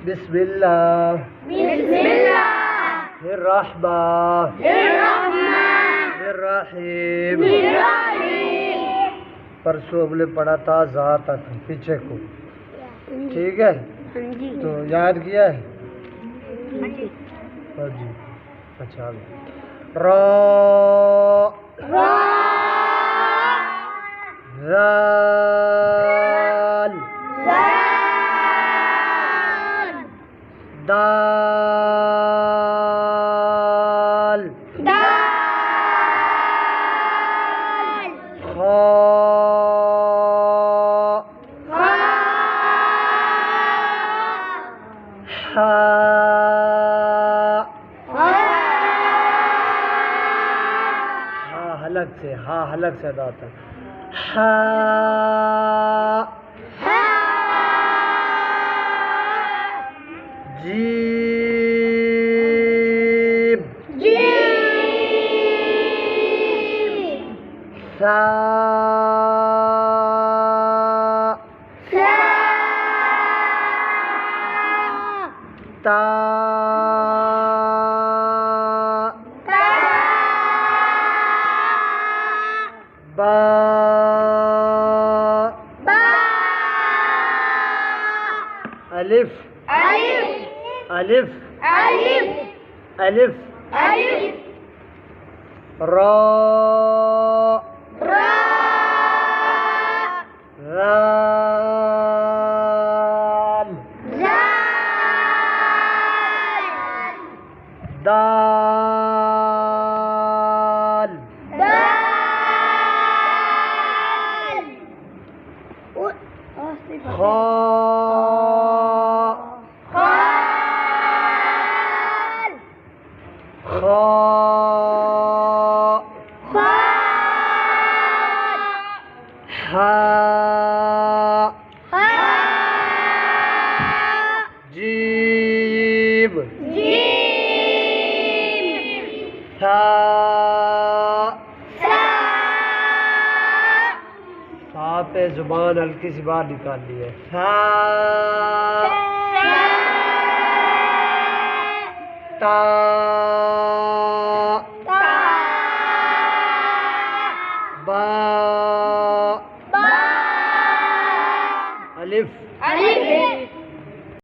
बिस्मिल्लाह रहमानिर्रहीम। परसों अगले पढ़ा था जा तक पीछे को, ठीक है? तो याद किया है? हाँ जी। अच्छा रा राल दाल खा हा हा हलक से अदा होता है। हा जीम सा ता बा अलिफ अलिफ अलिफ रा राल दाल खा हा जीम सा पे जुबान हल्की सी बाहर निकाल ली है। सा ता बा अलिफ